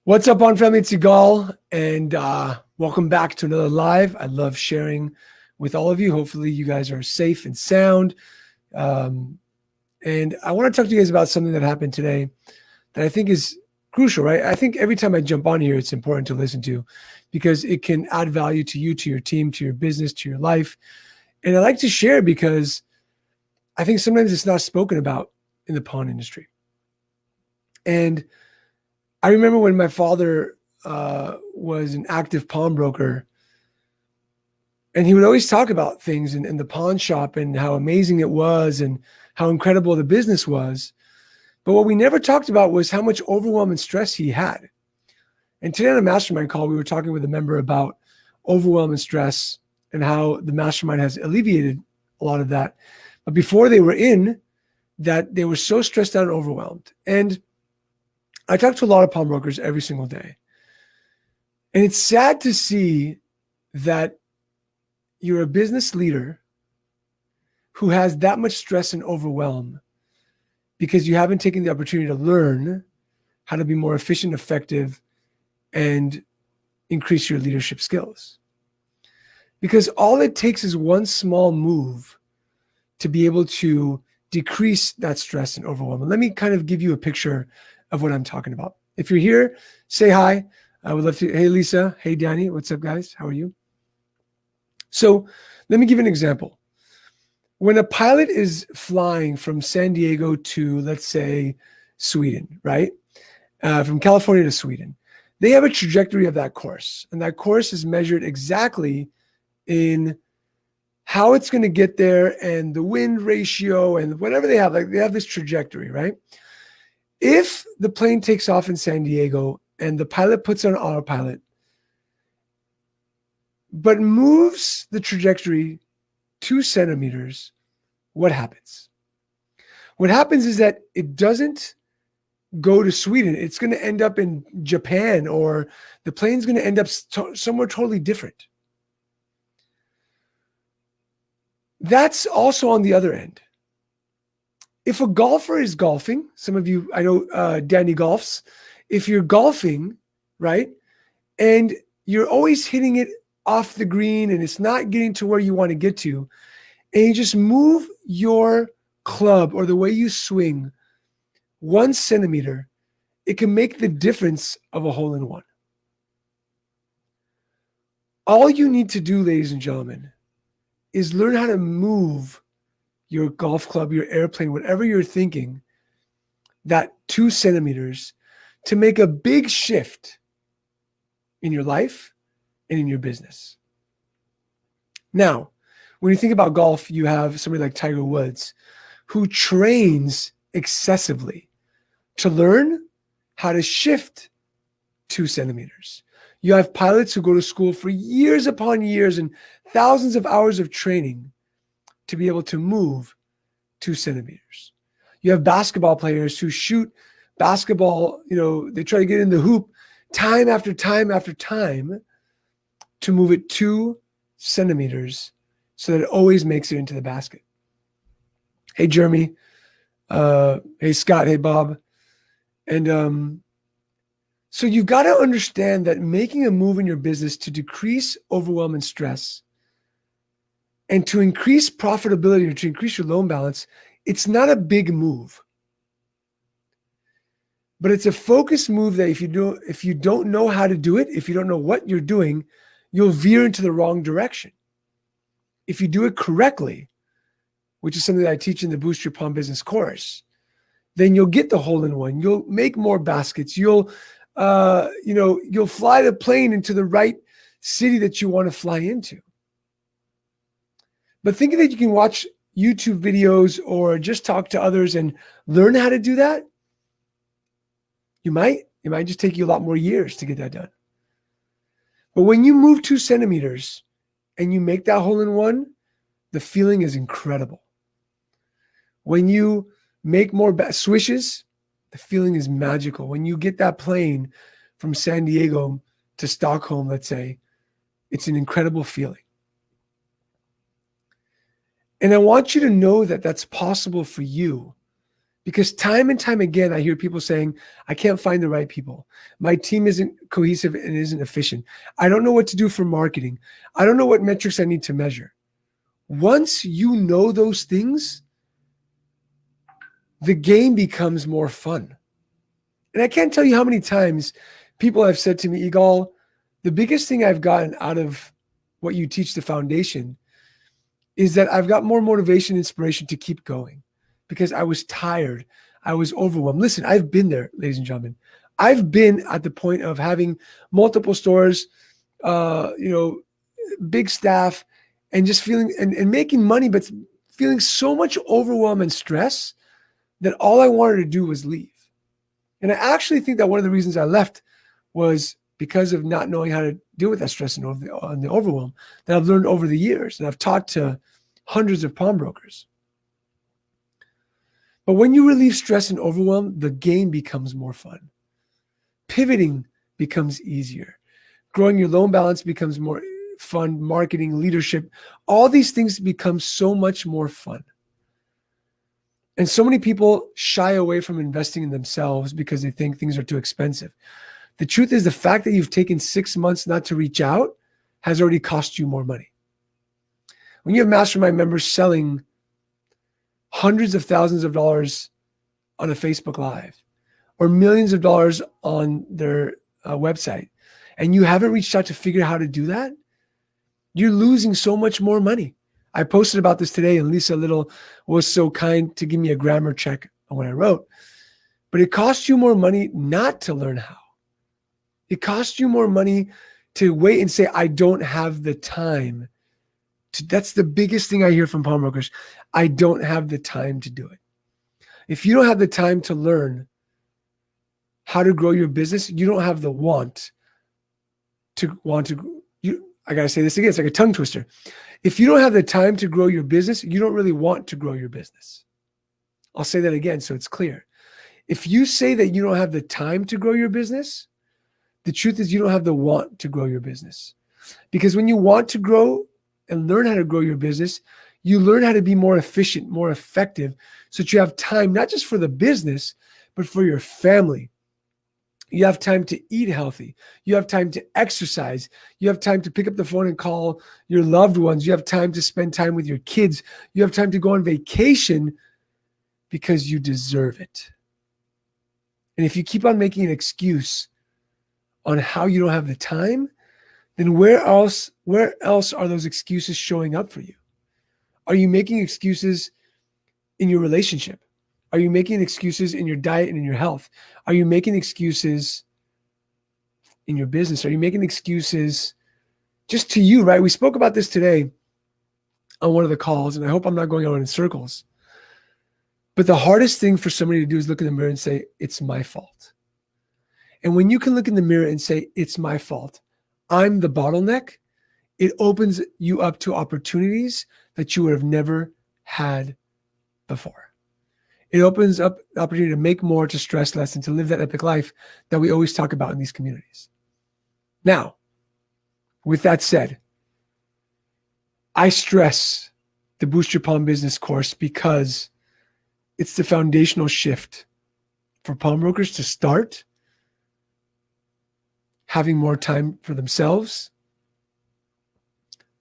What's up, on family? It's Yigal, and welcome back to another live. I love sharing with all of you. Hopefully, you guys are safe and sound. And I want to talk to you guys about something that happened today that I think is crucial, right? I think every time I jump on here, it's important to listen to because it can add value to you, to your team, to your business, to your life. And I like to share because I think sometimes it's not spoken about in the pawn industry. And I remember when my father was an active pawnbroker, and he would always talk about things in the pawn shop and how amazing it was and how incredible the business was. But what we never talked about was how much overwhelm and stress he had. And today on a mastermind call, we were talking with a member about overwhelm and stress and how the mastermind has alleviated a lot of that. But before they were in that, they were so stressed out and overwhelmed. And I talk to a lot of pawnbrokers every single day. And it's sad to see that you're a business leader who has that much stress and overwhelm because you haven't taken the opportunity to learn how to be more efficient, effective, and increase your leadership skills. Because all it takes is one small move to be able to decrease that stress and overwhelm. And let me kind of give you a picture of what I'm talking about. If you're here, say hi. I would love to. Hey, Lisa. Hey, Danny. What's up, guys? How are you? So let me give you an example. When a pilot is flying from San Diego to, let's say, Sweden, right? From California to Sweden, they have a trajectory of that course. And that course is measured exactly in how it's going to get there and the wind ratio and whatever they have. Like, they have this trajectory, right? If the plane takes off in San Diego and the pilot puts on autopilot, but moves the trajectory 2 centimeters, what happens? What happens is that it doesn't go to Sweden. It's going to end up in Japan, or the plane's going to end up somewhere totally different. That's also on the other end. If a golfer is golfing, some of you, I know Danny golfs. If you're golfing, right, and you're always hitting it off the green and it's not getting to where you want to get to, and you just move your club or the way you swing 1 centimeter, it can make the difference of a hole in one. All you need to do, ladies and gentlemen, is learn how to move your golf club, your airplane, whatever you're thinking, that 2 centimeters to make a big shift in your life and in your business. Now, when you think about golf, you have somebody like Tiger Woods who trains excessively to learn how to shift 2 centimeters. You have pilots who go to school for years upon years and thousands of hours of training to be able to move 2 centimeters. You have basketball players who shoot basketball, they try to get in the hoop time after time after time to move it 2 centimeters so that it always makes it into the basket. Hey, Jeremy. Hey, Scott. Hey, Bob. And so you've got to understand that making a move in your business to decrease overwhelm and stress and to increase profitability or to increase your loan balance, it's not a big move. But it's a focused move that if you don't know how to do it, if you don't know what you're doing, you'll veer into the wrong direction. If you do it correctly, which is something that I teach in the Boost Your Pawn Business course, then you'll get the hole in one. You'll make more baskets. You'll fly the plane into the right city that you want to fly into. But thinking that you can watch YouTube videos or just talk to others and learn how to do that, it might just take you a lot more years to get that done. But when you move 2 centimeters and you make that hole in one, the feeling is incredible. When you make more swishes, the feeling is magical. When you get that plane from San Diego to Stockholm, let's say, it's an incredible feeling. And I want you to know that that's possible for you Because time and time again, I hear people saying, I can't find the right people. My team isn't cohesive and isn't efficient. I don't know what to do for marketing. I don't know what metrics I need to measure. Once you know those things, the game becomes more fun. And I can't tell you how many times people have said to me, Yigal, the biggest thing I've gotten out of what you teach, the foundation, is that I've got more motivation, inspiration to keep going because I was tired. I was overwhelmed. Listen, I've been there, ladies and gentlemen. I've been at the point of having multiple stores, big staff, and just feeling and making money, but feeling so much overwhelm and stress that all I wanted to do was leave. And I actually think that one of the reasons I left was because of not knowing how to deal with that stress and the overwhelm that I've learned over the years. And I've talked to hundreds of pawnbrokers. But when you relieve stress and overwhelm, the game becomes more fun. Pivoting becomes easier. Growing your loan balance becomes more fun. Marketing, leadership, all these things become so much more fun. And so many people shy away from investing in themselves because they think things are too expensive. The truth is the fact that you've taken 6 months not to reach out has already cost you more money. When you have mastermind members selling hundreds of thousands of dollars on a Facebook Live or millions of dollars on their website, and you haven't reached out to figure out how to do that, you're losing so much more money. I posted about this today, and Lisa Little was so kind to give me a grammar check on what I wrote. But it costs you more money not to learn how. It costs you more money to wait and say, I don't have the time. That's the biggest thing I hear from pawnbrokers. I don't have the time to do it. If you don't have the time to learn how to grow your business, you don't have the want to. I got to say this again. It's like a tongue twister. If you don't have the time to grow your business, you don't really want to grow your business. I'll say that again so it's clear. If you say that you don't have the time to grow your business, the truth is you don't have the want to grow your business. Because when you want to grow and learn how to grow your business, you learn how to be more efficient, more effective, so that you have time, not just for the business, but for your family. You have time to eat healthy. You have time to exercise. You have time to pick up the phone and call your loved ones. You have time to spend time with your kids. You have time to go on vacation because you deserve it. And if you keep on making an excuse on how you don't have the time, then where else are those excuses showing up for you? Are you making excuses in your relationship? Are you making excuses in your diet and in your health? Are you making excuses in your business? Are you making excuses just to you, right? We spoke about this today on one of the calls, and I hope I'm not going on in circles. But the hardest thing for somebody to do is look in the mirror and say, it's my fault. And when you can look in the mirror and say, it's my fault, I'm the bottleneck, it opens you up to opportunities that you would have never had before. It opens up the opportunity to make more, to stress less, and to live that epic life that we always talk about in these communities. Now, with that said, I stress the Boost Your Pawn Business course because it's the foundational shift for pawnbrokers to start having more time for themselves,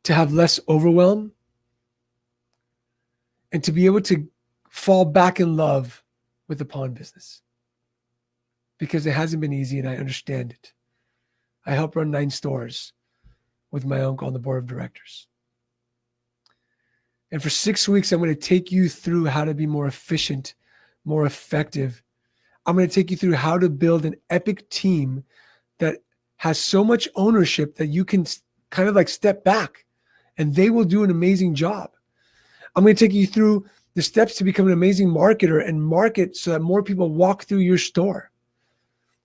to have less overwhelm, and to be able to fall back in love with the pawn business, because it hasn't been easy and I understand it. I help run 9 stores with my uncle on the board of directors. And for 6 weeks, I'm going to take you through how to be more efficient, more effective. I'm going to take you through how to build an epic team that has so much ownership that you can kind of like step back and they will do an amazing job. I'm going to take you through the steps to become an amazing marketer and market so that more people walk through your store.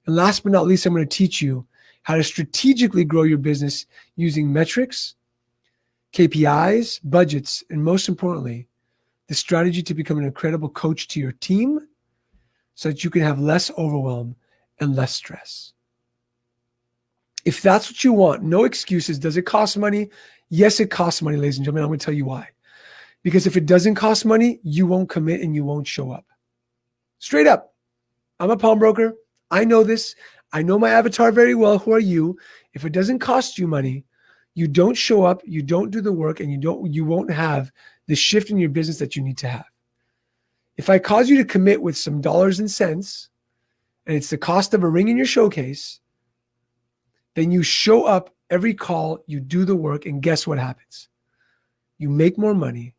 And last but not least, I'm going to teach you how to strategically grow your business using metrics, KPIs, budgets, and most importantly, the strategy to become an incredible coach to your team so that you can have less overwhelm and less stress. If that's what you want, no excuses. Does it cost money? Yes, it costs money, ladies and gentlemen. I'm going to tell you why. Because if it doesn't cost money, you won't commit and you won't show up. Straight up. I'm a pawnbroker. I know this. I know my avatar very well. Who are you? If it doesn't cost you money, you don't show up, you don't do the work, and you won't have the shift in your business that you need to have. If I cause you to commit with some dollars and cents, and it's the cost of a ring in your showcase, then you show up every call, you do the work, and guess what happens? You make more money,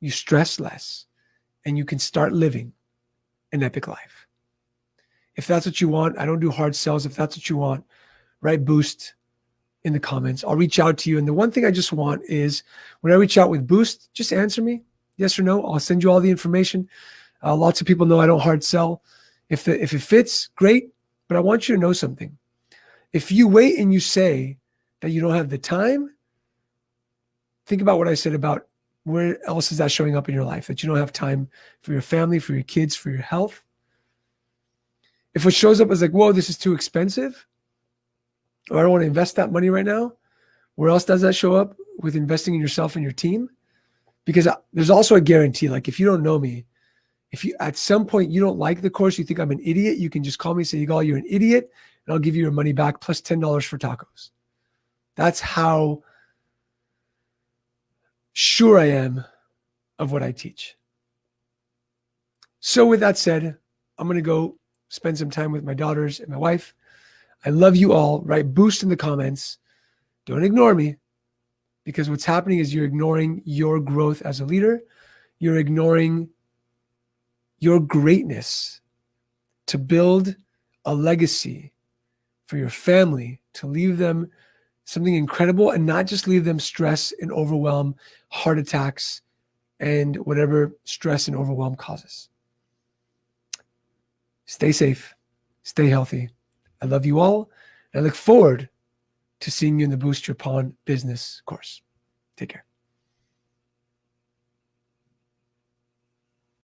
you stress less, and you can start living an epic life. If that's what you want, I don't do hard sells. If that's what you want, write boost in the comments. I'll reach out to you. And the one thing I just want is when I reach out with boost, just answer me, yes or no. I'll send you all the information. Lots of people know I don't hard sell. If it fits, great. But I want you to know something. If you wait and you say that you don't have the time, think about what I said about where else is that showing up in your life, that you don't have time for your family, for your kids, for your health. If what shows up is like, whoa, this is too expensive, or I don't want to invest that money right now, where else does that show up? With investing in yourself and your team? Because there's also a guarantee. Like if you don't know me, if you at some point you don't like the course, you think I'm an idiot, you can just call me and say, Yigal, you're an idiot, and I'll give you your money back plus $10 for tacos. That's how sure I am of what I teach. So with that said, I'm going to go spend some time with my daughters and my wife. I love you all. Write boost in the comments. Don't ignore me, because what's happening is you're ignoring your growth as a leader. You're ignoring your greatness to build a legacy for your family, to leave them something incredible and not just leave them stress and overwhelm, heart attacks, and whatever stress and overwhelm causes. Stay safe. Stay healthy. I love you all. And I look forward to seeing you in the Boost Your Pawn Business course. Take care.